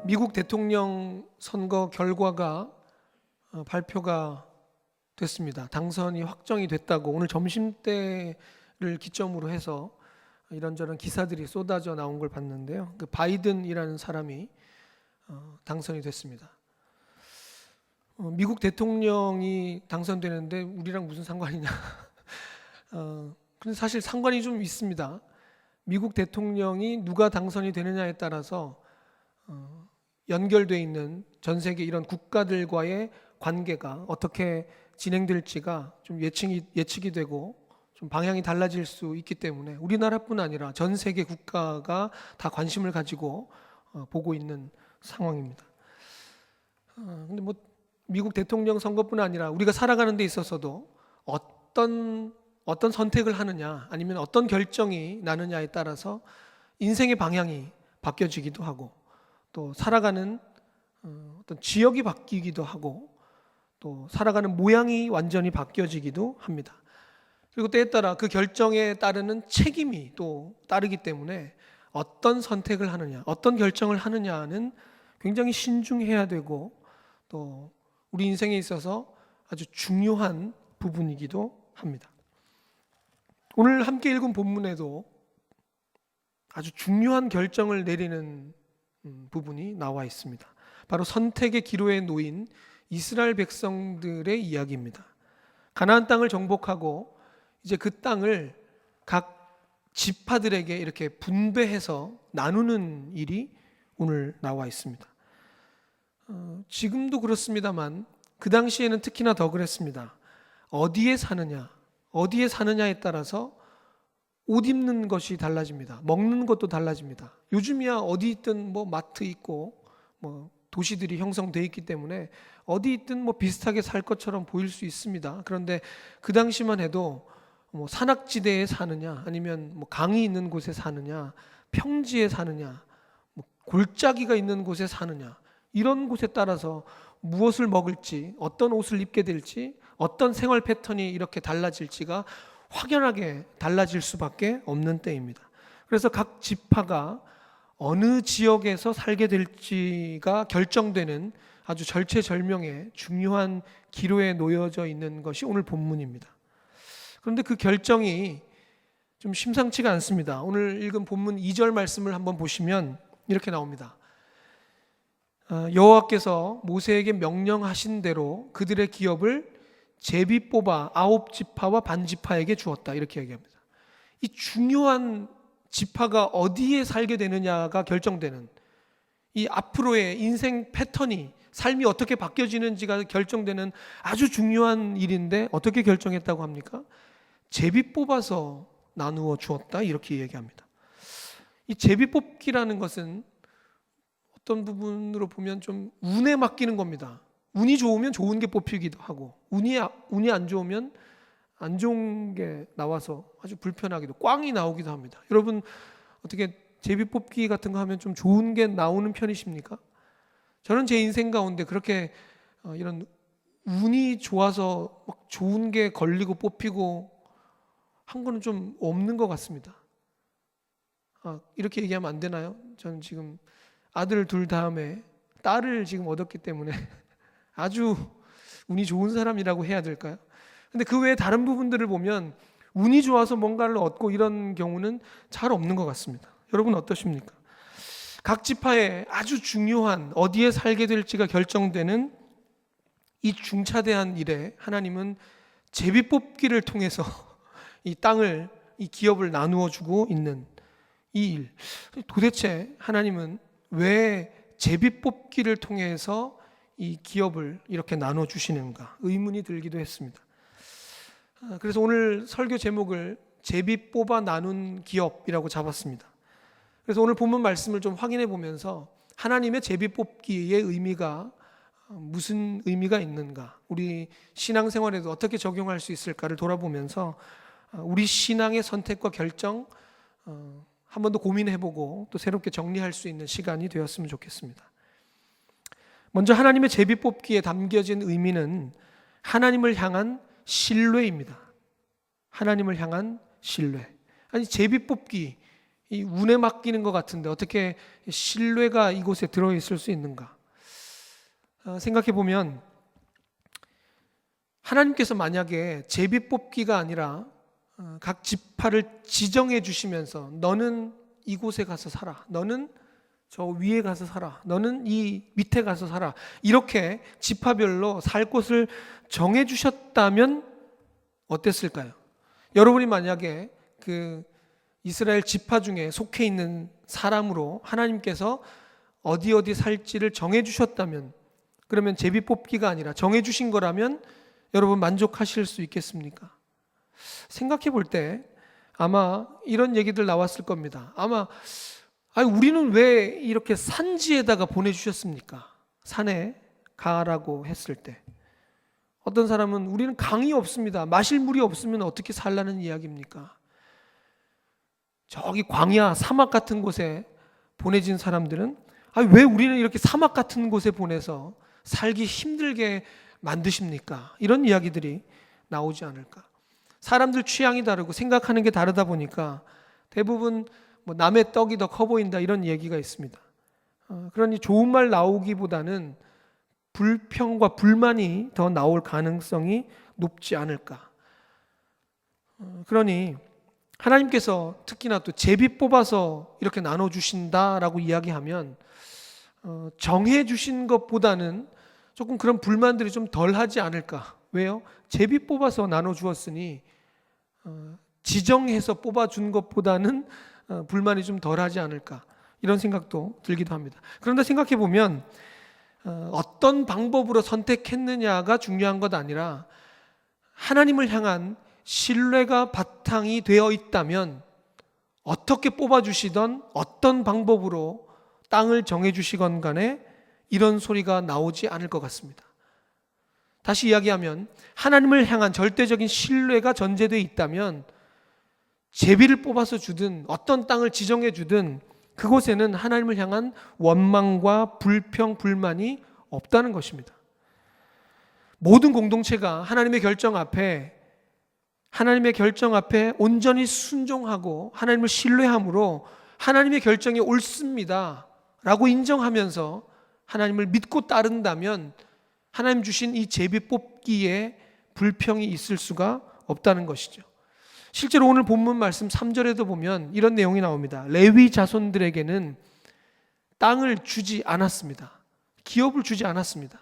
미국 대통령 선거 결과가 발표가 됐습니다. 당선이 확정이 됐다고 오늘 점심때를 기점으로 해서 이런저런 기사들이 쏟아져 나온 걸 봤는데요. 그 바이든이라는 사람이 당선이 됐습니다. 미국 대통령이 당선되는데 우리랑 무슨 상관이냐? 근데 사실 상관이 좀 있습니다. 미국 대통령이 누가 당선이 되느냐에 따라서 연결되어 있는 전 세계 이런 국가들과의 관계가 어떻게 진행될지가 좀 예측이 되고 좀 방향이 달라질 수 있기 때문에 우리나라뿐 아니라 전 세계 국가가 다 관심을 가지고 보고 있는 상황입니다. 근데 뭐 미국 대통령 선거뿐 아니라 우리가 살아가는 데 있어서도 어떤 선택을 하느냐 아니면 어떤 결정이 나느냐에 따라서 인생의 방향이 바뀌어지기도 하고 또 살아가는 어떤 지역이 바뀌기도 하고 또 살아가는 모양이 완전히 바뀌어지기도 합니다. 그리고 때에 따라 그 결정에 따르는 책임이 또 따르기 때문에 어떤 선택을 하느냐, 어떤 결정을 하느냐는 굉장히 신중해야 되고 또 우리 인생에 있어서 아주 중요한 부분이기도 합니다. 오늘 함께 읽은 본문에도 아주 중요한 결정을 내리는 부분이 나와 있습니다. 바로 선택의 기로에 놓인 이스라엘 백성들의 이야기입니다. 가나안 땅을 정복하고 이제 그 땅을 각 지파들에게 이렇게 분배해서 나누는 일이 오늘 나와 있습니다. 지금도 그렇습니다만 그 당시에는 특히나 더 그랬습니다. 어디에 사느냐에 따라서 옷 입는 것이 달라집니다. 먹는 것도 달라집니다. 요즘이야 어디 있든 뭐 마트 있고 뭐 도시들이 형성되어 있기 때문에 어디 있든 뭐 비슷하게 살 것처럼 보일 수 있습니다. 그런데 그 당시만 해도 뭐 산악지대에 사느냐 아니면 뭐 강이 있는 곳에 사느냐 평지에 사느냐 뭐 골짜기가 있는 곳에 사느냐 이런 곳에 따라서 무엇을 먹을지 어떤 옷을 입게 될지 어떤 생활 패턴이 이렇게 달라질지가 확연하게 달라질 수밖에 없는 때입니다. 그래서 각 지파가 어느 지역에서 살게 될지가 결정되는 아주 절체절명의 중요한 기로에 놓여져 있는 것이 오늘 본문입니다. 그런데 그 결정이 좀 심상치가 않습니다. 오늘 읽은 본문 2절 말씀을 한번 보시면 이렇게 나옵니다. 여호와께서 모세에게 명령하신 대로 그들의 기업을 제비 뽑아 9지파와 반지파에게 주었다 이렇게 얘기합니다. 이 중요한 지파가 어디에 살게 되느냐가 결정되는 이 앞으로의 인생 패턴이 삶이 어떻게 바뀌어지는지가 결정되는 아주 중요한 일인데 어떻게 결정했다고 합니까? 제비 뽑아서 나누어 주었다 이렇게 얘기합니다. 이 제비 뽑기라는 것은 어떤 부분으로 보면 좀 운에 맡기는 겁니다. 운이 좋으면 좋은 게 뽑히기도 하고 운이 안 좋으면 안 좋은 게 나와서 아주 불편하기도 꽝이 나오기도 합니다. 여러분 어떻게 제비 뽑기 같은 거 하면 좀 좋은 게 나오는 편이십니까? 저는 제 인생 가운데 그렇게 이런 운이 좋아서 막 좋은 게 걸리고 뽑히고 한 거는 좀 없는 것 같습니다. 이렇게 얘기하면 안 되나요? 저는 지금 아들 둘 다음에 딸을 지금 얻었기 때문에 아주 운이 좋은 사람이라고 해야 될까요? 근데 그 외에 다른 부분들을 보면 운이 좋아서 뭔가를 얻고 이런 경우는 잘 없는 것 같습니다. 여러분 어떠십니까? 각 지파에 아주 중요한 어디에 살게 될지가 결정되는 이 중차대한 일에 하나님은 제비 뽑기를 통해서 이 땅을 이 기업을 나누어 주고 있는 이 일. 도대체 하나님은 왜 제비 뽑기를 통해서 이 기업을 이렇게 나눠 주시는가 의문이 들기도 했습니다. 그래서 오늘 설교 제목을 제비 뽑아 나눈 기업이라고 잡았습니다. 그래서 오늘 본문 말씀을 좀 확인해 보면서 하나님의 제비 뽑기의 의미가 무슨 의미가 있는가, 우리 신앙생활에도 어떻게 적용할 수 있을까를 돌아보면서 우리 신앙의 선택과 결정 한 번 더 고민해보고 또 새롭게 정리할 수 있는 시간이 되었으면 좋겠습니다. 먼저 하나님의 제비 뽑기에 담겨진 의미는 하나님을 향한 신뢰입니다. 하나님을 향한 신뢰. 아니 제비 뽑기 이 운에 맡기는 것 같은데 어떻게 신뢰가 이곳에 들어있을 수 있는가? 생각해 보면 하나님께서 만약에 제비뽑기가 아니라 각 지파를 지정해 주시면서 너는 이곳에 가서 살아, 너는 저 위에 가서 살아, 너는 이 밑에 가서 살아, 이렇게 지파별로 살 곳을 정해 주셨다면 어땠을까요? 여러분이 만약에 그 이스라엘 지파 중에 속해 있는 사람으로 하나님께서 어디 살지를 정해 주셨다면, 그러면 제비뽑기가 아니라 정해 주신 거라면 여러분 만족하실 수 있겠습니까? 생각해 볼 때 아마 이런 얘기들 나왔을 겁니다. 아마 우리는 왜 이렇게 산지에다가 보내주셨습니까? 산에 가라고 했을 때 어떤 사람은 우리는 강이 없습니다. 마실 물이 없으면 어떻게 살라는 이야기입니까? 저기 광야 사막 같은 곳에 보내진 사람들은 왜 우리는 이렇게 사막 같은 곳에 보내서 살기 힘들게 만드십니까? 이런 이야기들이 나오지 않을까? 사람들 취향이 다르고 생각하는 게 다르다 보니까 대부분 남의 떡이 더 커 보인다 이런 얘기가 있습니다. 그러니 좋은 말 나오기보다는 불평과 불만이 더 나올 가능성이 높지 않을까? 그러니 하나님께서 특히나 또 제비 뽑아서 이렇게 나눠주신다라고 이야기하면 정해 주신 것보다는 조금 그런 불만들이 좀 덜하지 않을까? 왜요? 제비 뽑아서 나눠주었으니 지정해서 뽑아준 것보다는 불만이 좀 덜하지 않을까? 이런 생각도 들기도 합니다. 그런데 생각해 보면 어떤 방법으로 선택했느냐가 중요한 것 아니라 하나님을 향한 신뢰가 바탕이 되어 있다면 어떻게 뽑아주시던 어떤 방법으로 땅을 정해주시건 간에 이런 소리가 나오지 않을 것 같습니다. 다시 이야기하면 하나님을 향한 절대적인 신뢰가 전제되어 있다면 제비를 뽑아서 주든 어떤 땅을 지정해 주든 그곳에는 하나님을 향한 원망과 불평, 불만이 없다는 것입니다. 모든 공동체가 하나님의 결정 앞에 온전히 순종하고 하나님을 신뢰함으로 하나님의 결정이 옳습니다 라고 인정하면서 하나님을 믿고 따른다면 하나님 주신 이 제비 뽑기에 불평이 있을 수가 없다는 것이죠. 실제로 오늘 본문 말씀 3절에도 보면 이런 내용이 나옵니다. 레위 자손들에게는 땅을 주지 않았습니다. 기업을 주지 않았습니다.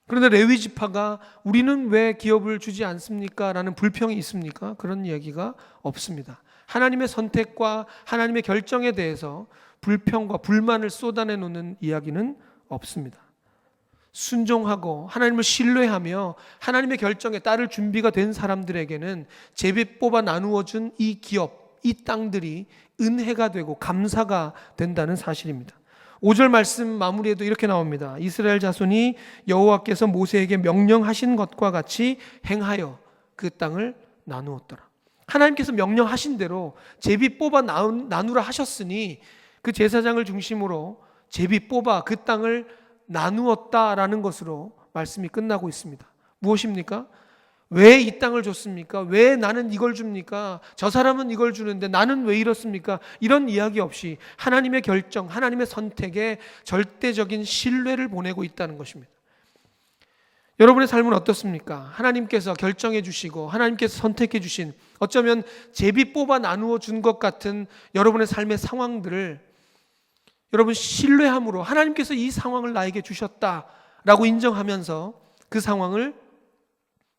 그런데 레위 지파가 우리는 왜 기업을 주지 않습니까? 라는 불평이 있습니까? 그런 이야기가 없습니다. 하나님의 선택과 하나님의 결정에 대해서 불평과 불만을 쏟아내 놓는 이야기는 없습니다. 순종하고 하나님을 신뢰하며 하나님의 결정에 따를 준비가 된 사람들에게는 제비 뽑아 나누어 준 이 기업, 이 땅들이 은혜가 되고 감사가 된다는 사실입니다. 5절 말씀 마무리에도 이렇게 나옵니다. 이스라엘 자손이 여호와께서 모세에게 명령하신 것과 같이 행하여 그 땅을 나누었더라. 하나님께서 명령하신 대로 제비 뽑아 나누라 하셨으니 그 제사장을 중심으로 제비 뽑아 그 땅을 나누었다라는 것으로 말씀이 끝나고 있습니다. 무엇입니까? 왜 이 땅을 줬습니까? 왜 나는 이걸 줍니까? 저 사람은 이걸 주는데 나는 왜 이렇습니까? 이런 이야기 없이 하나님의 결정, 하나님의 선택에 절대적인 신뢰를 보내고 있다는 것입니다. 여러분의 삶은 어떻습니까? 하나님께서 결정해 주시고 하나님께서 선택해 주신 어쩌면 제비 뽑아 나누어 준 것 같은 여러분의 삶의 상황들을 여러분 신뢰함으로 하나님께서 이 상황을 나에게 주셨다라고 인정하면서 그 상황을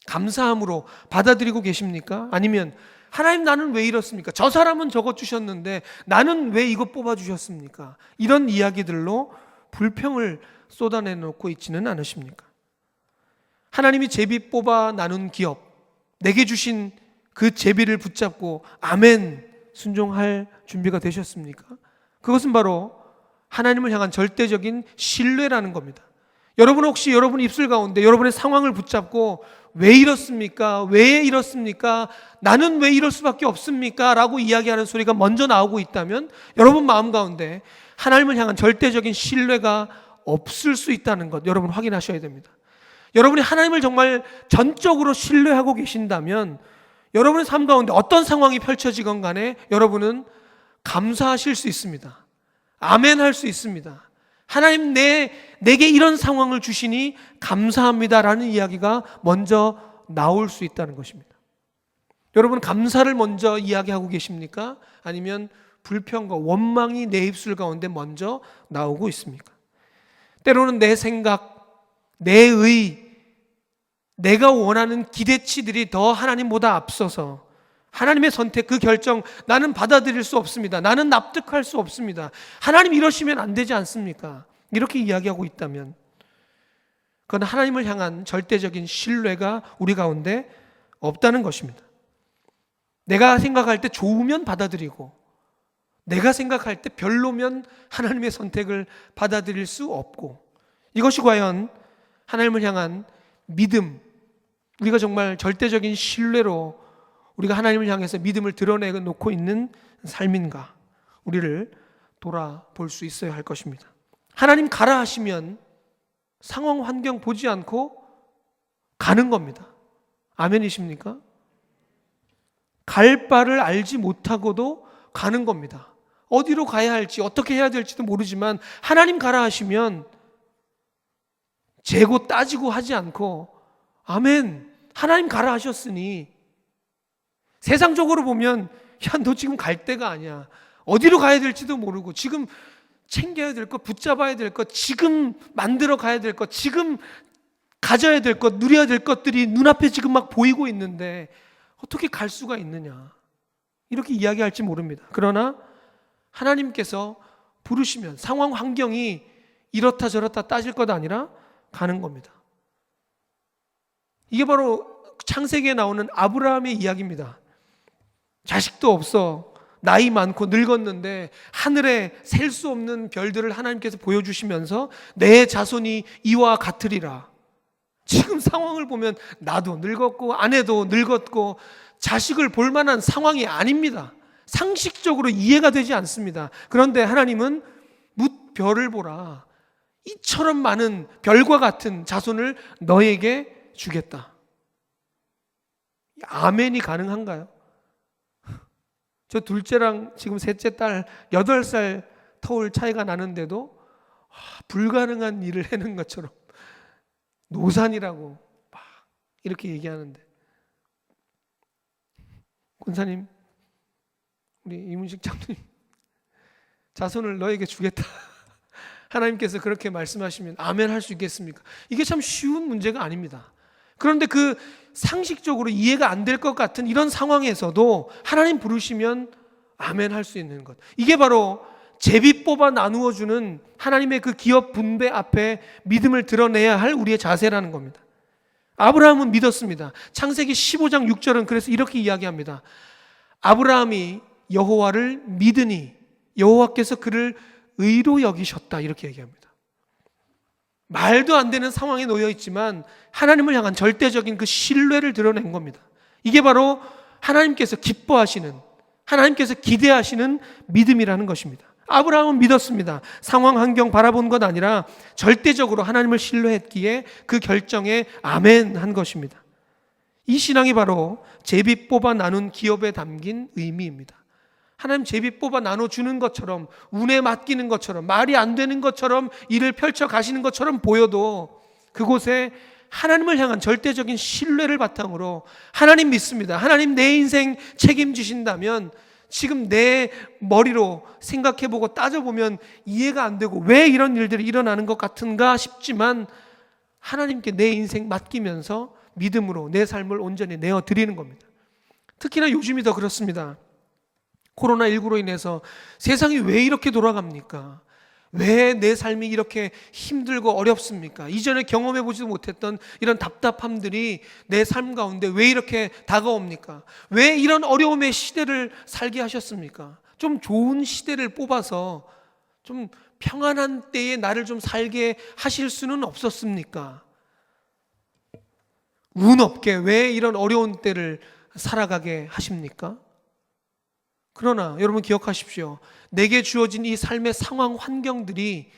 감사함으로 받아들이고 계십니까? 아니면 하나님 나는 왜 이렇습니까? 저 사람은 저것 주셨는데 나는 왜 이거 뽑아주셨습니까? 이런 이야기들로 불평을 쏟아내놓고 있지는 않으십니까? 하나님이 제비 뽑아 나눈 기업, 내게 주신 그 제비를 붙잡고 아멘 순종할 준비가 되셨습니까? 그것은 바로 하나님을 향한 절대적인 신뢰라는 겁니다. 여러분 혹시 여러분 입술 가운데 여러분의 상황을 붙잡고 왜 이렇습니까? 왜 이렇습니까? 나는 왜 이럴 수밖에 없습니까? 라고 이야기하는 소리가 먼저 나오고 있다면 여러분 마음 가운데 하나님을 향한 절대적인 신뢰가 없을 수 있다는 것 여러분 확인하셔야 됩니다. 여러분이 하나님을 정말 전적으로 신뢰하고 계신다면 여러분의 삶 가운데 어떤 상황이 펼쳐지건 간에 여러분은 감사하실 수 있습니다. 아멘 할 수 있습니다. 하나님 내게 이런 상황을 주시니 감사합니다라는 이야기가 먼저 나올 수 있다는 것입니다. 여러분, 감사를 먼저 이야기하고 계십니까? 아니면 불평과 원망이 내 입술 가운데 먼저 나오고 있습니까? 때로는 내 생각, 내 의, 내가 원하는 기대치들이 더 하나님보다 앞서서 하나님의 선택, 그 결정 나는 받아들일 수 없습니다. 나는 납득할 수 없습니다. 하나님 이러시면 안 되지 않습니까? 이렇게 이야기하고 있다면 그건 하나님을 향한 절대적인 신뢰가 우리 가운데 없다는 것입니다. 내가 생각할 때 좋으면 받아들이고 내가 생각할 때 별로면 하나님의 선택을 받아들일 수 없고, 이것이 과연 하나님을 향한 믿음, 우리가 정말 절대적인 신뢰로 우리가 하나님을 향해서 믿음을 드러내놓고 있는 삶인가, 우리를 돌아볼 수 있어야 할 것입니다. 하나님 가라 하시면 상황 환경 보지 않고 가는 겁니다. 아멘이십니까? 갈 바를 알지 못하고도 가는 겁니다. 어디로 가야 할지 어떻게 해야 될지도 모르지만 하나님 가라 하시면 재고 따지고 하지 않고 아멘, 하나님 가라 하셨으니, 세상적으로 보면 야, 너 지금 갈 때가 아니야, 어디로 가야 될지도 모르고 지금 챙겨야 될 것, 붙잡아야 될 것, 지금 만들어 가야 될 것, 지금 가져야 될 것, 누려야 될 것들이 눈앞에 지금 막 보이고 있는데 어떻게 갈 수가 있느냐, 이렇게 이야기할지 모릅니다. 그러나 하나님께서 부르시면 상황 환경이 이렇다 저렇다 따질 것 아니라 가는 겁니다. 이게 바로 창세기에 나오는 아브라함의 이야기입니다. 자식도 없어 나이 많고 늙었는데 하늘에 셀 수 없는 별들을 하나님께서 보여주시면서 내 자손이 이와 같으리라. 지금 상황을 보면 나도 늙었고 아내도 늙었고 자식을 볼 만한 상황이 아닙니다. 상식적으로 이해가 되지 않습니다. 그런데 하나님은 뭇별을 보라, 이처럼 많은 별과 같은 자손을 너에게 주겠다. 아멘이 가능한가요? 저 둘째랑 지금 셋째 딸 8살 터울 차이가 나는데도 불가능한 일을 해는 것처럼 노산이라고 막 이렇게 얘기하는데, 권사님, 우리 이문식 장로님, 자손을 너에게 주겠다 하나님께서 그렇게 말씀하시면 아멘 할 수 있겠습니까? 이게 참 쉬운 문제가 아닙니다. 그런데 그 상식적으로 이해가 안 될 것 같은 이런 상황에서도 하나님 부르시면 아멘 할 수 있는 것, 이게 바로 제비 뽑아 나누어 주는 하나님의 그 기업 분배 앞에 믿음을 드러내야 할 우리의 자세라는 겁니다. 아브라함은 믿었습니다. 창세기 15장 6절은 그래서 이렇게 이야기합니다. 아브라함이 여호와를 믿으니 여호와께서 그를 의로 여기셨다, 이렇게 얘기합니다. 말도 안 되는 상황에 놓여 있지만 하나님을 향한 절대적인 그 신뢰를 드러낸 겁니다. 이게 바로 하나님께서 기뻐하시는, 하나님께서 기대하시는 믿음이라는 것입니다. 아브라함은 믿었습니다. 상황 환경 바라본 것 아니라 절대적으로 하나님을 신뢰했기에 그 결정에 아멘 한 것입니다. 이 신앙이 바로 제비 뽑아 나눈 기업에 담긴 의미입니다. 하나님 제비 뽑아 나눠주는 것처럼, 운에 맡기는 것처럼, 말이 안 되는 것처럼 일을 펼쳐 가시는 것처럼 보여도 그곳에 하나님을 향한 절대적인 신뢰를 바탕으로 하나님 믿습니다, 하나님 내 인생 책임지신다면, 지금 내 머리로 생각해보고 따져보면 이해가 안 되고 왜 이런 일들이 일어나는 것 같은가 싶지만 하나님께 내 인생 맡기면서 믿음으로 내 삶을 온전히 내어드리는 겁니다. 특히나 요즘이 더 그렇습니다. 코로나19로 인해서 세상이 왜 이렇게 돌아갑니까? 왜 내 삶이 이렇게 힘들고 어렵습니까? 이전에 경험해보지도 못했던 이런 답답함들이 내 삶 가운데 왜 이렇게 다가옵니까? 왜 이런 어려움의 시대를 살게 하셨습니까? 좀 좋은 시대를 뽑아서 좀 평안한 때에 나를 좀 살게 하실 수는 없었습니까? 운 없게 왜 이런 어려운 때를 살아가게 하십니까? 그러나 여러분 기억하십시오. 내게 주어진 이 삶의 상황 환경들이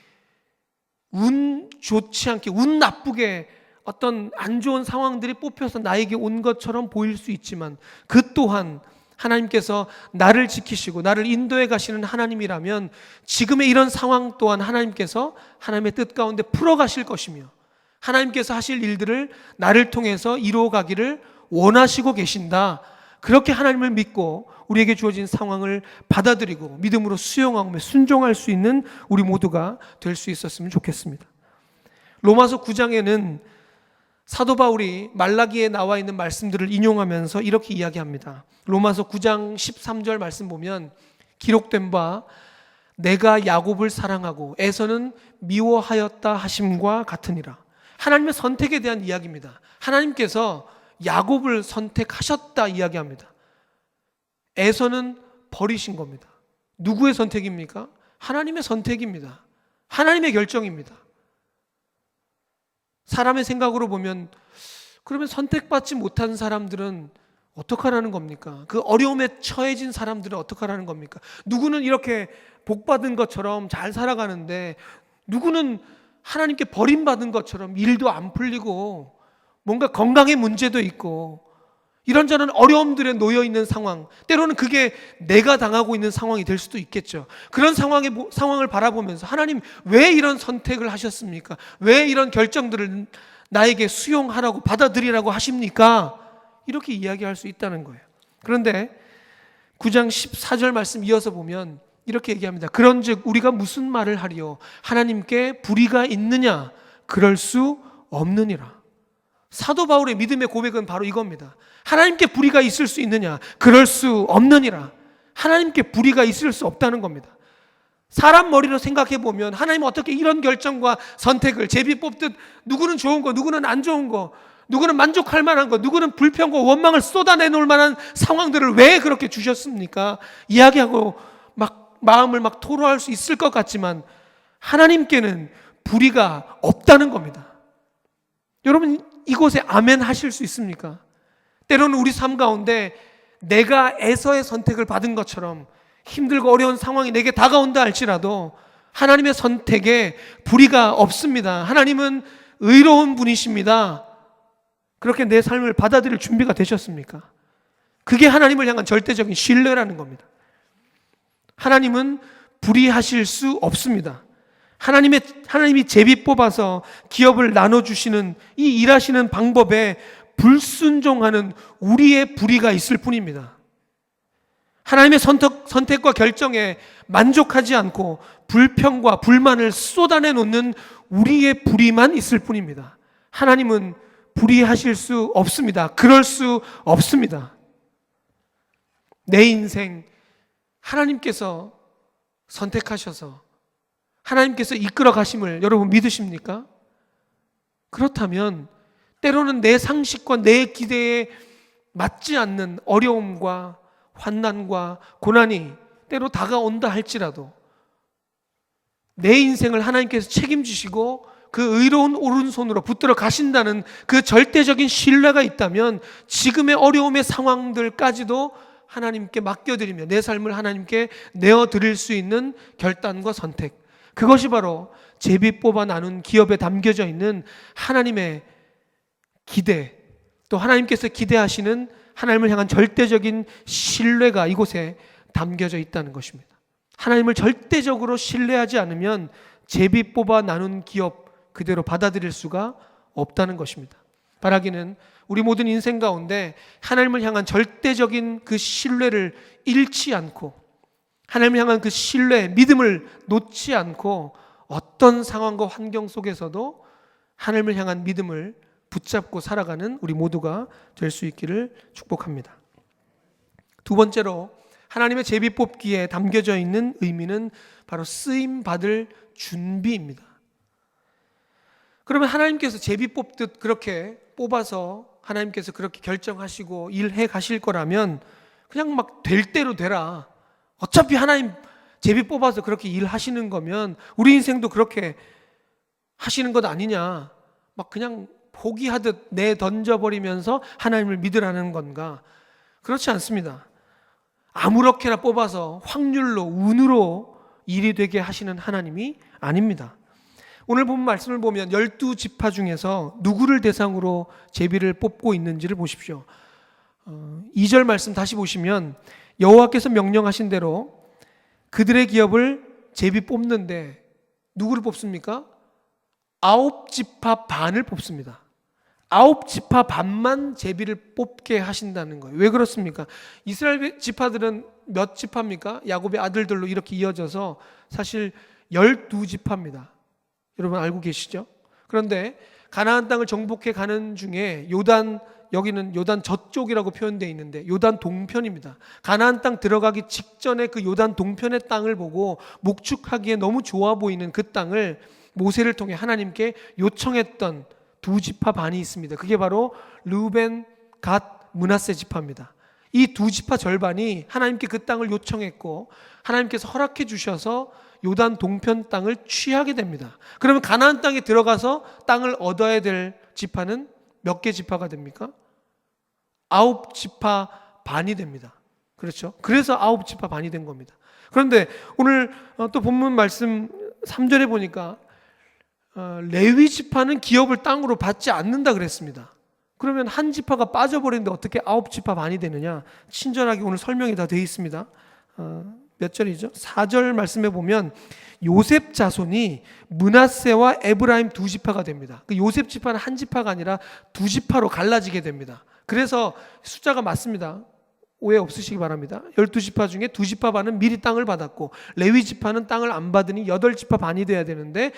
운 좋지 않게, 운 나쁘게 어떤 안 좋은 상황들이 뽑혀서 나에게 온 것처럼 보일 수 있지만 그 또한 하나님께서 나를 지키시고 나를 인도해 가시는 하나님이라면 지금의 이런 상황 또한 하나님께서 하나님의 뜻 가운데 풀어가실 것이며 하나님께서 하실 일들을 나를 통해서 이루어 가기를 원하시고 계신다. 그렇게 하나님을 믿고 우리에게 주어진 상황을 받아들이고 믿음으로 수용하고 순종할 수 있는 우리 모두가 될 수 있었으면 좋겠습니다. 로마서 9장에는 사도 바울이 말라기에 나와 있는 말씀들을 인용하면서 이렇게 이야기합니다. 로마서 9장 13절 말씀 보면 기록된 바 내가 야곱을 사랑하고 에서는 미워하였다 하심과 같으니라. 하나님의 선택에 대한 이야기입니다. 하나님께서 야곱을 선택하셨다 이야기합니다. 에서는 버리신 겁니다. 누구의 선택입니까? 하나님의 선택입니다. 하나님의 결정입니다. 사람의 생각으로 보면 그러면 선택받지 못한 사람들은 어떡하라는 겁니까? 그 어려움에 처해진 사람들은 어떡하라는 겁니까? 누구는 이렇게 복받은 것처럼 잘 살아가는데 누구는 하나님께 버림받은 것처럼 일도 안 풀리고 뭔가 건강에 문제도 있고 이런저런 어려움들에 놓여 있는 상황, 때로는 그게 내가 당하고 있는 상황이 될 수도 있겠죠. 그런 상황을 바라보면서 하나님 왜 이런 선택을 하셨습니까? 왜 이런 결정들을 나에게 수용하라고 받아들이라고 하십니까? 이렇게 이야기할 수 있다는 거예요. 그런데 9장 14절 말씀 이어서 보면 이렇게 얘기합니다. 그런즉 우리가 무슨 말을 하리요? 하나님께 불의가 있느냐? 그럴 수 없느니라. 사도 바울의 믿음의 고백은 바로 이겁니다. 하나님께 불의가 있을 수 있느냐? 그럴 수 없느니라. 하나님께 불의가 있을 수 없다는 겁니다. 사람 머리로 생각해 보면 하나님은 어떻게 이런 결정과 선택을 제비 뽑듯 누구는 좋은 거, 누구는 안 좋은 거, 누구는 만족할 만한 거, 누구는 불평과 원망을 쏟아내 놓을 만한 상황들을 왜 그렇게 주셨습니까? 이야기하고 마음을 토로할 수 있을 것 같지만 하나님께는 불의가 없다는 겁니다. 여러분 이곳에 아멘 하실 수 있습니까? 때로는 우리 삶 가운데 내가 에서의 선택을 받은 것처럼 힘들고 어려운 상황이 내게 다가온다 할지라도 하나님의 선택에 불의가 없습니다. 하나님은 의로운 분이십니다. 그렇게 내 삶을 받아들일 준비가 되셨습니까? 그게 하나님을 향한 절대적인 신뢰라는 겁니다. 하나님은 불의하실 수 없습니다. 하나님이 제비 뽑아서 기업을 나눠주시는 이 일하시는 방법에 불순종하는 우리의 불의가 있을 뿐입니다. 하나님의 선택과 결정에 만족하지 않고 불평과 불만을 쏟아내 놓는 우리의 불의만 있을 뿐입니다. 하나님은 불의하실 수 없습니다. 그럴 수 없습니다. 내 인생 하나님께서 선택하셔서 하나님께서 이끌어 가심을 여러분 믿으십니까? 그렇다면 때로는 내 상식과 내 기대에 맞지 않는 어려움과 환난과 고난이 때로 다가온다 할지라도 내 인생을 하나님께서 책임지시고 그 의로운 오른손으로 붙들어 가신다는 그 절대적인 신뢰가 있다면 지금의 어려움의 상황들까지도 하나님께 맡겨드리며 내 삶을 하나님께 내어드릴 수 있는 결단과 선택, 그것이 바로 제비 뽑아 나눈 기업에 담겨져 있는 하나님의 기대, 또 하나님께서 기대하시는 하나님을 향한 절대적인 신뢰가 이곳에 담겨져 있다는 것입니다. 하나님을 절대적으로 신뢰하지 않으면 제비 뽑아 나눈 기업 그대로 받아들일 수가 없다는 것입니다. 바라기는 우리 모든 인생 가운데 하나님을 향한 절대적인 그 신뢰를 잃지 않고 하나님을 향한 그 신뢰, 믿음을 놓지 않고 어떤 상황과 환경 속에서도 하나님을 향한 믿음을 붙잡고 살아가는 우리 모두가 될 수 있기를 축복합니다. 두 번째로 하나님의 제비 뽑기에 담겨져 있는 의미는 바로 쓰임 받을 준비입니다. 그러면 하나님께서 제비 뽑듯 그렇게 뽑아서 하나님께서 그렇게 결정하시고 일해 가실 거라면 그냥 될 대로 되라. 어차피 하나님 제비 뽑아서 그렇게 일하시는 거면 우리 인생도 그렇게 하시는 것 아니냐. 그냥 포기하듯 내던져버리면서 하나님을 믿으라는 건가? 그렇지 않습니다. 아무렇게나 뽑아서 확률로, 운으로 일이 되게 하시는 하나님이 아닙니다. 오늘 본 말씀을 보면 12지파 중에서 누구를 대상으로 제비를 뽑고 있는지를 보십시오. 2절 말씀 다시 보시면 여호와께서 명령하신 대로 그들의 기업을 제비 뽑는데 누구를 뽑습니까? 9지파 반을 뽑습니다. 9지파 반만 제비를 뽑게 하신다는 거예요. 왜 그렇습니까? 이스라엘 지파들은 몇 지파입니까? 야곱의 아들들로 이렇게 이어져서 사실 12지파입니다. 여러분 알고 계시죠? 그런데 가나안 땅을 정복해 가는 중에 여기는 요단 저쪽이라고 표현되어 있는데 요단 동편입니다. 가나안 땅 들어가기 직전에 그 요단 동편의 땅을 보고 목축하기에 너무 좋아 보이는 그 땅을 모세를 통해 하나님께 요청했던 2지파 반이 있습니다. 그게 바로 르우벤, 갓, 므낫세 지파입니다. 이 2지파 절반이 하나님께 그 땅을 요청했고 하나님께서 허락해 주셔서 요단 동편 땅을 취하게 됩니다. 그러면 가나안 땅에 들어가서 땅을 얻어야 될 지파는 몇 개 지파가 됩니까? 9지파 반이 됩니다. 그렇죠? 그래서 9지파 반이 된 겁니다. 그런데 오늘 또 본문 말씀 3절에 보니까 레위 지파는 기업을 땅으로 받지 않는다 그랬습니다. 그러면 한 지파가 빠져버리는데 어떻게 9지파 반이 되느냐? 친절하게 오늘 설명이 다 되어 있습니다. 몇 절이죠? 4절 말씀에 보면 요셉 자손이 므낫세와 에브라임 2지파가 됩니다. 그 요셉 지파는 한 지파가 아니라 2지파로 갈라지게 됩니다. 그래서 숫자가 맞습니다. 오해 없으시기 바랍니다. 12지파 중에 2지파 반은 미리 땅을 받았고 레위 지파는 땅을 안 받으니 8지파 반이 돼야 되는데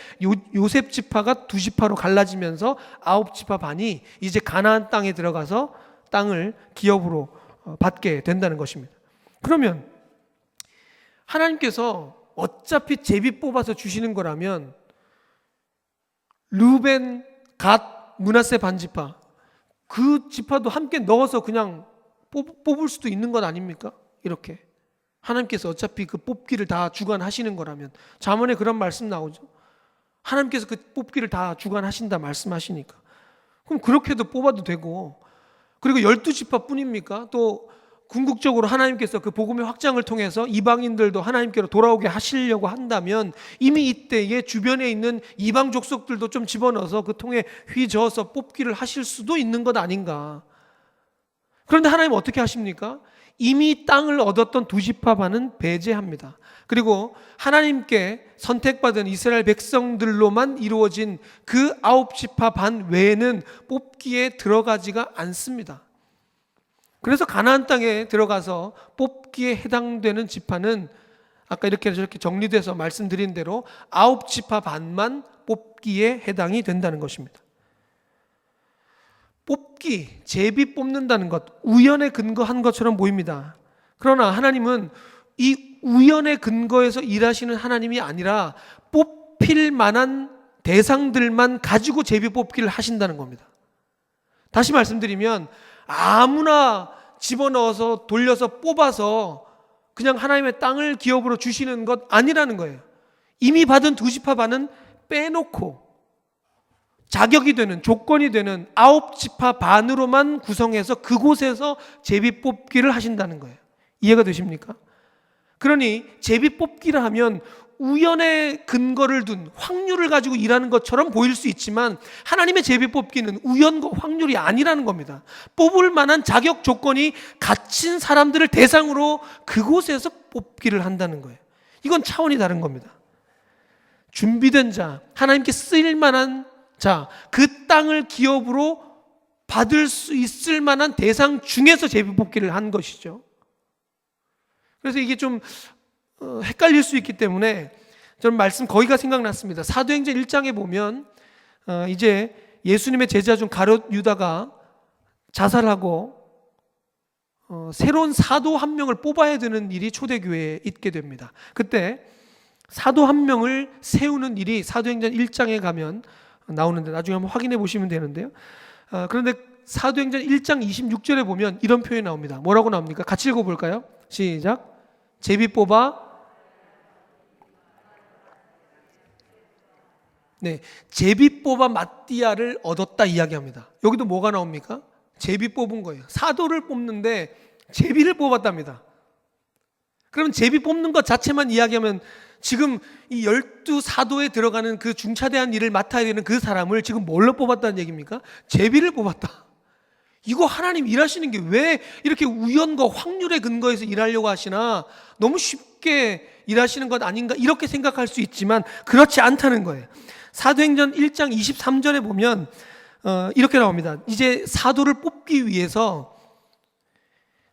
요셉 지파가 2지파로 갈라지면서 9지파 반이 이제 가나안 땅에 들어가서 땅을 기업으로 받게 된다는 것입니다. 그러면 하나님께서 어차피 제비 뽑아서 주시는 거라면 르우벤, 갓, 므낫세 반지파 그 지파도 함께 넣어서 그냥 뽑을 수도 있는 것 아닙니까? 이렇게 하나님께서 어차피 그 뽑기를 다 주관하시는 거라면 잠언에 그런 말씀 나오죠. 하나님께서 그 뽑기를 다 주관하신다 말씀하시니까 그럼 그렇게도 뽑아도 되고 그리고 12지파 뿐입니까? 또 궁극적으로 하나님께서 그 복음의 확장을 통해서 이방인들도 하나님께로 돌아오게 하시려고 한다면 이미 이때에 주변에 있는 이방 족속들도 좀 집어넣어서 그 통에 휘저어서 뽑기를 하실 수도 있는 것 아닌가. 그런데 하나님 어떻게 하십니까? 이미 땅을 얻었던 2지파 반은 배제합니다. 그리고 하나님께 선택받은 이스라엘 백성들로만 이루어진 그 9지파 반 외에는 뽑기에 들어가지가 않습니다. 그래서 가나안 땅에 들어가서 뽑기에 해당되는 지파는 아까 이렇게 저렇게 정리돼서 말씀드린 대로 9지파 반만 뽑기에 해당이 된다는 것입니다. 뽑기, 제비 뽑는다는 것, 우연에 근거한 것처럼 보입니다. 그러나 하나님은 이 우연의 근거에서 일하시는 하나님이 아니라 뽑힐 만한 대상들만 가지고 제비 뽑기를 하신다는 겁니다. 다시 말씀드리면 아무나 집어넣어서 돌려서 뽑아서 그냥 하나님의 땅을 기업으로 주시는 것 아니라는 거예요. 이미 받은 2지파 반은 빼놓고 자격이 되는 조건이 되는 9지파 반으로만 구성해서 그곳에서 제비 뽑기를 하신다는 거예요. 이해가 되십니까? 그러니 제비 뽑기를 하면 우연의 근거를 둔 확률을 가지고 일하는 것처럼 보일 수 있지만 하나님의 제비 뽑기는 우연과 확률이 아니라는 겁니다. 뽑을 만한 자격 조건이 갖춘 사람들을 대상으로 그곳에서 뽑기를 한다는 거예요. 이건 차원이 다른 겁니다. 준비된 자, 하나님께 쓰일 만한 자, 그 땅을 기업으로 받을 수 있을 만한 대상 중에서 제비 뽑기를 한 것이죠. 그래서 이게 좀 헷갈릴 수 있기 때문에 저는 말씀 거기가 생각났습니다. 사도행전 1장에 보면 이제 예수님의 제자 중 가룟 유다가 자살하고 새로운 사도 한 명을 뽑아야 되는 일이 초대교회에 있게 됩니다. 그때 사도 한 명을 세우는 일이 사도행전 1장에 가면 나오는데 나중에 한번 확인해 보시면 되는데요. 그런데 사도행전 1장 26절에 보면 이런 표현이 나옵니다. 뭐라고 나옵니까? 같이 읽어볼까요? 시작. 제비 뽑아 제비 뽑아 마띠아를 얻었다 이야기합니다. 여기도 뭐가 나옵니까? 제비 뽑은 거예요. 사도를 뽑는데 제비를 뽑았답니다. 그러면 제비 뽑는 것 자체만 이야기하면 지금 이 12사도에 들어가는 그 중차대한 일을 맡아야 되는 그 사람을 지금 뭘로 뽑았다는 얘기입니까? 제비를 뽑았다. 이거 하나님 일하시는 게 왜 이렇게 우연과 확률에 근거해서 일하려고 하시나? 너무 쉽게 일하시는 것 아닌가? 이렇게 생각할 수 있지만 그렇지 않다는 거예요. 사도행전 1장 23절에 보면 이렇게 나옵니다. 이제 사도를 뽑기 위해서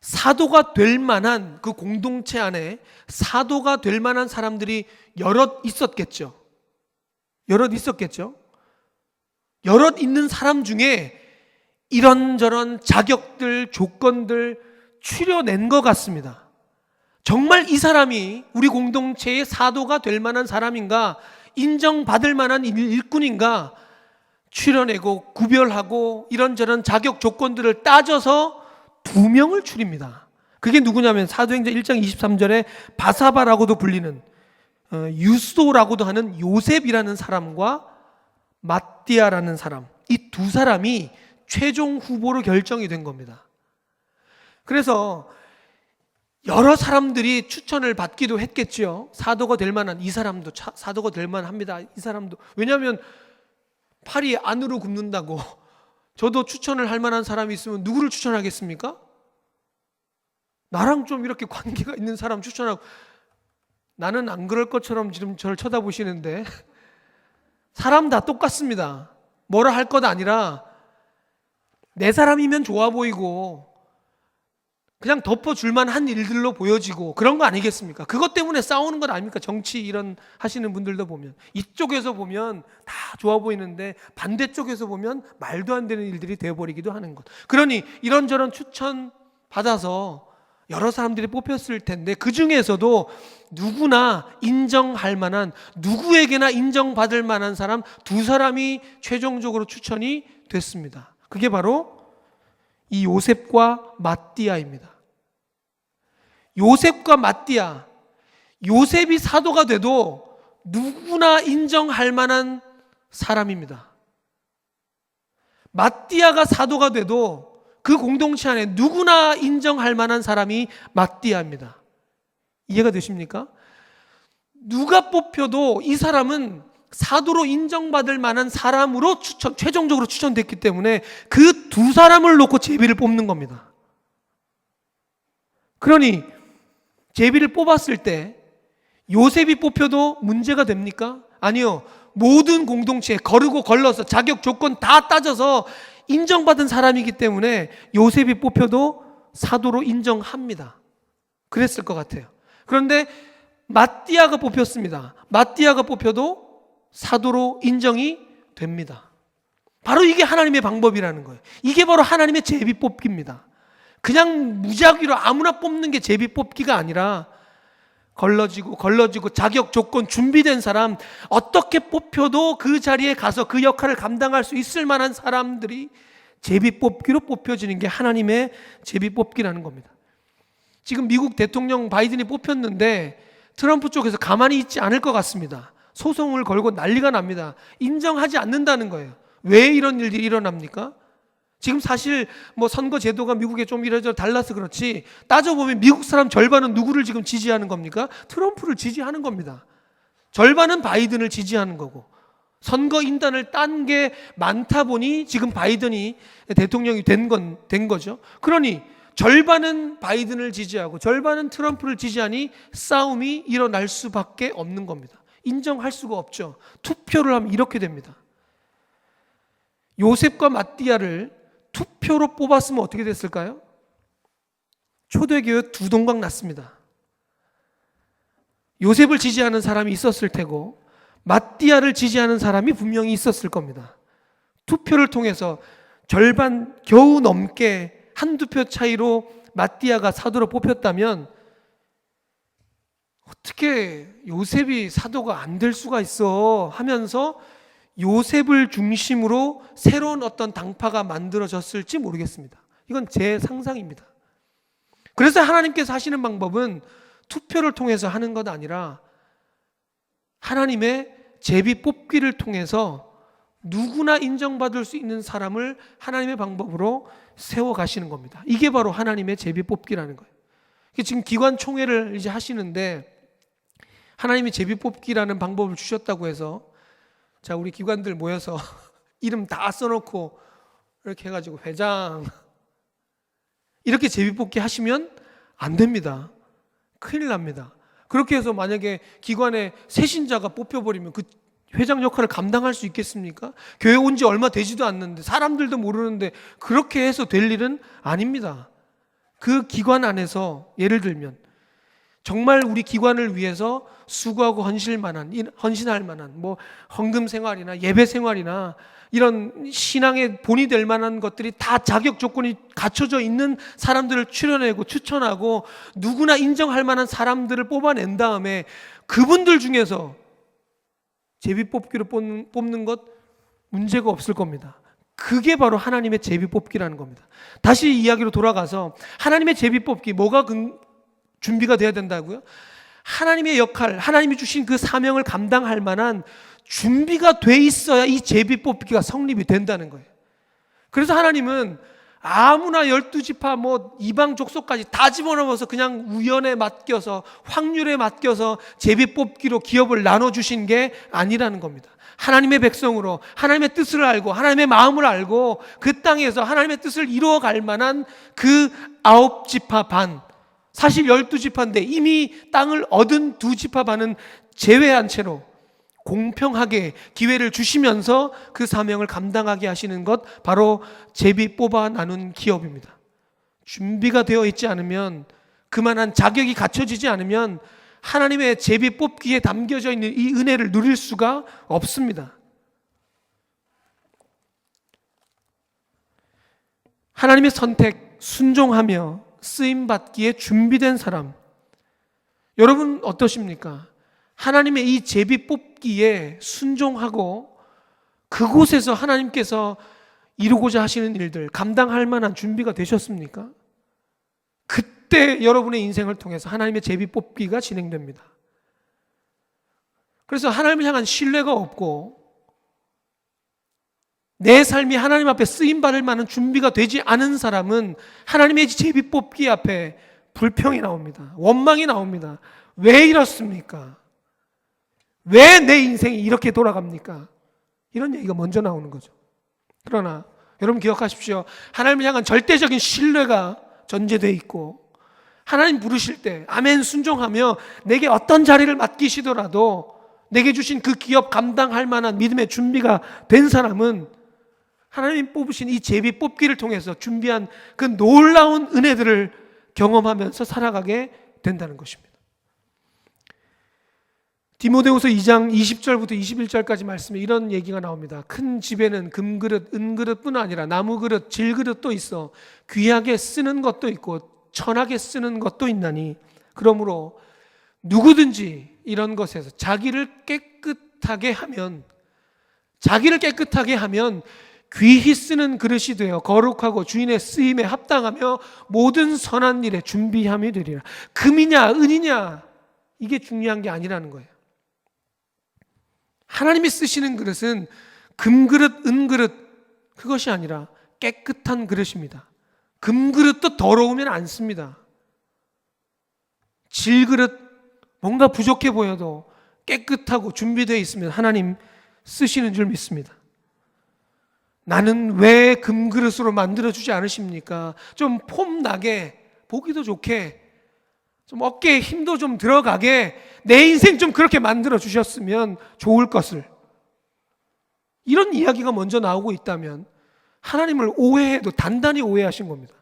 사도가 될 만한 그 공동체 안에 사도가 될 만한 사람들이 여럿 있었겠죠. 여럿 있는 사람 중에 이런저런 자격들, 조건들 추려낸 것 같습니다. 정말 이 사람이 우리 공동체의 사도가 될 만한 사람인가, 인정받을 만한 일꾼인가 추려내고 구별하고 이런저런 자격 조건들을 따져서 2명을 추립니다. 그게 누구냐면 사도행전 1장 23절에 바사바라고도 불리는 유스도라고도 하는 요셉이라는 사람과 마띠아라는 사람, 이 두 사람이 최종 후보로 결정이 된 겁니다. 그래서 여러 사람들이 추천을 받기도 했겠지요. 사도가 될 만한 이 사람도 사도가 될 만합니다. 이 사람도. 왜냐하면 팔이 안으로 굽는다고 저도 추천을 할 만한 사람이 있으면 누구를 추천하겠습니까? 나랑 좀 이렇게 관계가 있는 사람 추천하고, 나는 안 그럴 것처럼 지금 저를 쳐다보시는데 사람 다 똑같습니다. 뭐라 할 것 아니라 내 사람이면 좋아 보이고 그냥 덮어줄만 한 일들로 보여지고 그런 거 아니겠습니까? 그것 때문에 싸우는 건 아닙니까? 정치 이런 하시는 분들도 보면 이쪽에서 보면 다 좋아 보이는데 반대쪽에서 보면 말도 안 되는 일들이 되어버리기도 하는 것. 그러니 이런저런 추천 받아서 여러 사람들이 뽑혔을 텐데 그 중에서도 누구나 인정할 만한, 누구에게나 인정받을 만한 사람 2사람이 최종적으로 추천이 됐습니다. 그게 바로 이 요셉과 마띠아입니다. 요셉과 마띠아, 요셉이 사도가 돼도 누구나 인정할 만한 사람입니다. 마띠아가 사도가 돼도 그 공동체 안에 누구나 인정할 만한 사람이 마띠아입니다. 이해가 되십니까? 누가 뽑혀도 이 사람은 사도로 인정받을 만한 사람으로 최종적으로 추천됐기 때문에 그 2사람을 놓고 제비를 뽑는 겁니다. 그러니 제비를 뽑았을 때 요셉이 뽑혀도 문제가 됩니까? 아니요. 모든 공동체에 거르고 걸러서 자격 조건 다 따져서 인정받은 사람이기 때문에 요셉이 뽑혀도 사도로 인정합니다. 그랬을 것 같아요. 그런데 마띠아가 뽑혔습니다. 마띠아가 뽑혀도 사도로 인정이 됩니다. 바로 이게 하나님의 방법이라는 거예요. 이게 바로 하나님의 제비 뽑기입니다. 그냥 무작위로 아무나 뽑는 게 제비 뽑기가 아니라 걸러지고 자격 조건 준비된 사람, 어떻게 뽑혀도 그 자리에 가서 그 역할을 감당할 수 있을 만한 사람들이 제비 뽑기로 뽑혀지는 게 하나님의 제비 뽑기라는 겁니다. 지금 미국 대통령 바이든이 뽑혔는데 트럼프 쪽에서 가만히 있지 않을 것 같습니다. 소송을 걸고 난리가 납니다. 인정하지 않는다는 거예요. 왜 이런 일들이 일어납니까? 지금 사실 선거 제도가 미국에 좀 이래저래 달라서 그렇지, 따져보면 미국 사람 절반은 누구를 지금 지지하는 겁니까? 트럼프를 지지하는 겁니다. 절반은 바이든을 지지하는 거고, 선거 인단을 딴 게 많다 보니 지금 바이든이 대통령이 된 거죠. 그러니 절반은 바이든을 지지하고 절반은 트럼프를 지지하니 싸움이 일어날 수밖에 없는 겁니다. 인정할 수가 없죠. 투표를 하면 이렇게 됩니다. 요셉과 마띠아를 투표로 뽑았으면 어떻게 됐을까요? 초대교회 2동강 났습니다. 요셉을 지지하는 사람이 있었을 테고 마띠아를 지지하는 사람이 분명히 있었을 겁니다. 투표를 통해서 절반 겨우 넘게 한두 표 차이로 마띠아가 사도로 뽑혔다면 어떻게 요셉이 사도가 안 될 수가 있어 하면서 요셉을 중심으로 새로운 어떤 당파가 만들어졌을지 모르겠습니다. 이건 제 상상입니다. 그래서 하나님께서 하시는 방법은 투표를 통해서 하는 것 아니라 하나님의 제비 뽑기를 통해서 누구나 인정받을 수 있는 사람을 하나님의 방법으로 세워가시는 겁니다. 이게 바로 하나님의 제비 뽑기라는 거예요. 지금 기관 총회를 이제 하시는데 하나님이 제비 뽑기라는 방법을 주셨다고 해서 자, 우리 기관들 모여서 이름 다 써놓고 이렇게 해가지고 회장, 이렇게 제비뽑기 하시면 안 됩니다. 큰일 납니다. 그렇게 해서 만약에 기관에 새 신자가 뽑혀버리면 그 회장 역할을 감당할 수 있겠습니까? 교회 온 지 얼마 되지도 않는데, 사람들도 모르는데 그렇게 해서 될 일은 아닙니다. 그 기관 안에서 예를 들면 정말 우리 기관을 위해서 수고하고 헌신할 만한 뭐 헌금 생활이나 예배 생활이나 이런 신앙의 본이 될 만한 것들이 다 자격 조건이 갖춰져 있는 사람들을 추려내고 추천하고 누구나 인정할 만한 사람들을 뽑아낸 다음에 그분들 중에서 제비뽑기로 뽑는 것 문제가 없을 겁니다. 그게 바로 하나님의 제비뽑기라는 겁니다. 다시 이야기로 돌아가서 하나님의 제비뽑기, 뭐가 준비가 돼야 된다고요? 하나님의 역할, 하나님이 주신 그 사명을 감당할 만한 준비가 돼 있어야 이 제비뽑기가 성립이 된다는 거예요. 그래서 하나님은 아무나 12지파 뭐 이방 족속까지 다 집어넣어서 그냥 우연에 맡겨서 확률에 맡겨서 제비뽑기로 기업을 나눠주신 게 아니라는 겁니다. 하나님의 백성으로 하나님의 뜻을 알고 하나님의 마음을 알고 그 땅에서 하나님의 뜻을 이루어갈 만한 그 9지파 반, 사실 12지파인데 이미 땅을 얻은 2지파 반은 제외한 채로 공평하게 기회를 주시면서 그 사명을 감당하게 하시는 것, 바로 제비 뽑아 나눈 기업입니다. 준비가 되어 있지 않으면, 그만한 자격이 갖춰지지 않으면 하나님의 제비 뽑기에 담겨져 있는 이 은혜를 누릴 수가 없습니다. 하나님의 선택, 순종하며 쓰임받기에 준비된 사람, 여러분 어떠십니까? 하나님의 이 제비 뽑기에 순종하고 그곳에서 하나님께서 이루고자 하시는 일들 감당할 만한 준비가 되셨습니까? 그때 여러분의 인생을 통해서 하나님의 제비 뽑기가 진행됩니다. 그래서 하나님을 향한 신뢰가 없고 내 삶이 하나님 앞에 쓰임받을 만한 준비가 되지 않은 사람은 하나님의 제비 뽑기 앞에 불평이 나옵니다. 원망이 나옵니다. 왜 이렇습니까? 왜 내 인생이 이렇게 돌아갑니까? 이런 얘기가 먼저 나오는 거죠. 그러나 여러분 기억하십시오. 하나님을 향한 절대적인 신뢰가 전제되어 있고 하나님 부르실 때 아멘 순종하며 내게 어떤 자리를 맡기시더라도 내게 주신 그 기업 감당할 만한 믿음의 준비가 된 사람은 하나님 뽑으신 이 제비 뽑기를 통해서 준비한 그 놀라운 은혜들을 경험하면서 살아가게 된다는 것입니다. 디모데후서 2장 20절부터 21절까지 말씀에 이런 얘기가 나옵니다. 큰 집에는 금그릇, 은그릇뿐 아니라 나무그릇, 질그릇도 있어 귀하게 쓰는 것도 있고 천하게 쓰는 것도 있나니 그러므로 누구든지 이런 것에서 자기를 깨끗하게 하면 귀히 쓰는 그릇이 되어 거룩하고 주인의 쓰임에 합당하며 모든 선한 일에 준비함이 되리라. 금이냐 은이냐 이게 중요한 게 아니라는 거예요. 하나님이 쓰시는 그릇은 금그릇, 은그릇 그것이 아니라 깨끗한 그릇입니다. 금그릇도 더러우면 안 씁니다. 질그릇 뭔가 부족해 보여도 깨끗하고 준비되어 있으면 하나님 쓰시는 줄 믿습니다. 나는 왜 금그릇으로 만들어주지 않으십니까? 좀 폼나게 보기도 좋게 좀 어깨에 힘도 좀 들어가게 내 인생 좀 그렇게 만들어 주셨으면 좋을 것을, 이런 이야기가 먼저 나오고 있다면 하나님을 오해해도 단단히 오해하신 겁니다.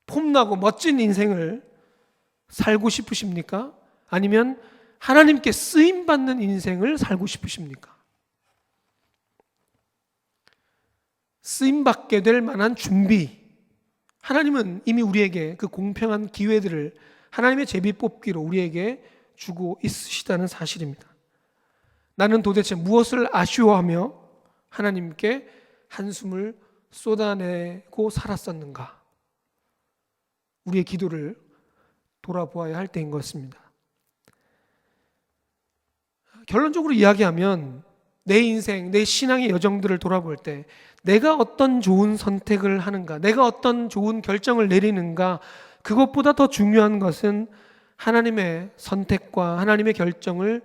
폼나고 멋진 인생을 살고 싶으십니까? 아니면 하나님께 쓰임받는 인생을 살고 싶으십니까? 쓰임받게 될 만한 준비, 하나님은 이미 우리에게 그 공평한 기회들을 하나님의 제비 뽑기로 우리에게 주고 있으시다는 사실입니다. 나는 도대체 무엇을 아쉬워하며 하나님께 한숨을 쏟아내고 살았었는가? 우리의 기도를 돌아보아야 할 때인 것 같습니다. 결론적으로 이야기하면 내 인생, 내 신앙의 여정들을 돌아볼 때 내가 어떤 좋은 선택을 하는가, 내가 어떤 좋은 결정을 내리는가, 그것보다 더 중요한 것은 하나님의 선택과 하나님의 결정을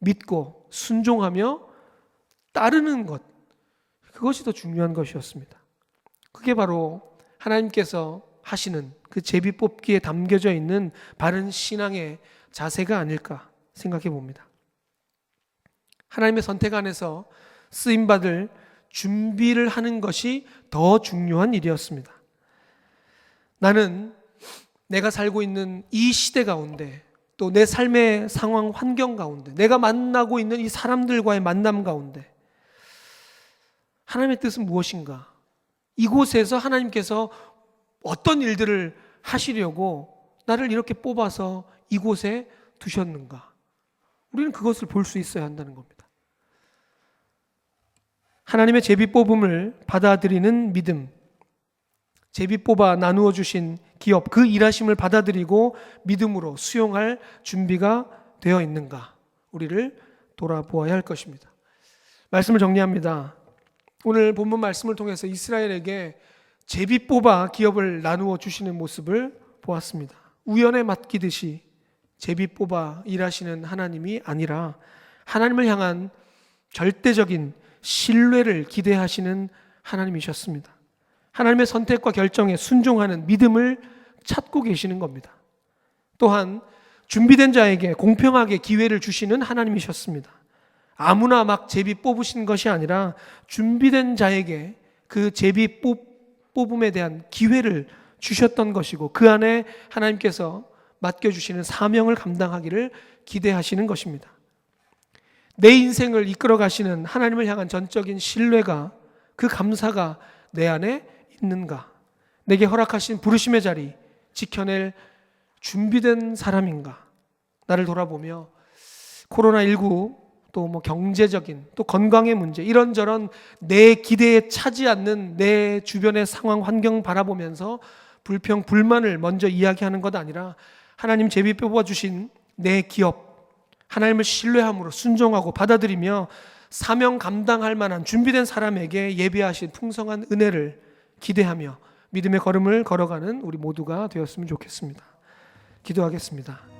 믿고 순종하며 따르는 것, 그것이 더 중요한 것이었습니다. 그게 바로 하나님께서 하시는 그 제비 뽑기에 담겨져 있는 바른 신앙의 자세가 아닐까 생각해 봅니다. 하나님의 선택 안에서 쓰임받을 준비를 하는 것이 더 중요한 일이었습니다. 나는 내가 살고 있는 이 시대 가운데, 또 내 삶의 상황, 환경 가운데, 내가 만나고 있는 이 사람들과의 만남 가운데 하나님의 뜻은 무엇인가? 이곳에서 하나님께서 어떤 일들을 하시려고 나를 이렇게 뽑아서 이곳에 두셨는가? 우리는 그것을 볼 수 있어야 한다는 겁니다. 하나님의 제비 뽑음을 받아들이는 믿음, 제비 뽑아 나누어 주신 기업, 그 일하심을 받아들이고 믿음으로 수용할 준비가 되어 있는가? 우리를 돌아보아야 할 것입니다. 말씀을 정리합니다. 오늘 본문 말씀을 통해서 이스라엘에게 제비 뽑아 기업을 나누어 주시는 모습을 보았습니다. 우연에 맡기듯이 제비 뽑아 일하시는 하나님이 아니라 하나님을 향한 절대적인 신뢰를 기대하시는 하나님이셨습니다. 하나님의 선택과 결정에 순종하는 믿음을 찾고 계시는 겁니다. 또한 준비된 자에게 공평하게 기회를 주시는 하나님이셨습니다. 아무나 막 제비 뽑으신 것이 아니라 준비된 자에게 그 제비 뽑음에 대한 기회를 주셨던 것이고, 그 안에 하나님께서 맡겨주시는 사명을 감당하기를 기대하시는 것입니다. 내 인생을 이끌어 가시는 하나님을 향한 전적인 신뢰가, 그 감사가 내 안에 있는가? 내게 허락하신 부르심의 자리 지켜낼 준비된 사람인가? 나를 돌아보며 코로나19 또 경제적인, 또 건강의 문제, 이런저런 내 기대에 차지 않는 내 주변의 상황, 환경 바라보면서 불평, 불만을 먼저 이야기하는 것 아니라 하나님 제비 뽑아 주신 내 기업, 하나님을 신뢰함으로 순종하고 받아들이며 사명 감당할 만한 준비된 사람에게 예비하신 풍성한 은혜를 기대하며 믿음의 걸음을 걸어가는 우리 모두가 되었으면 좋겠습니다. 기도하겠습니다.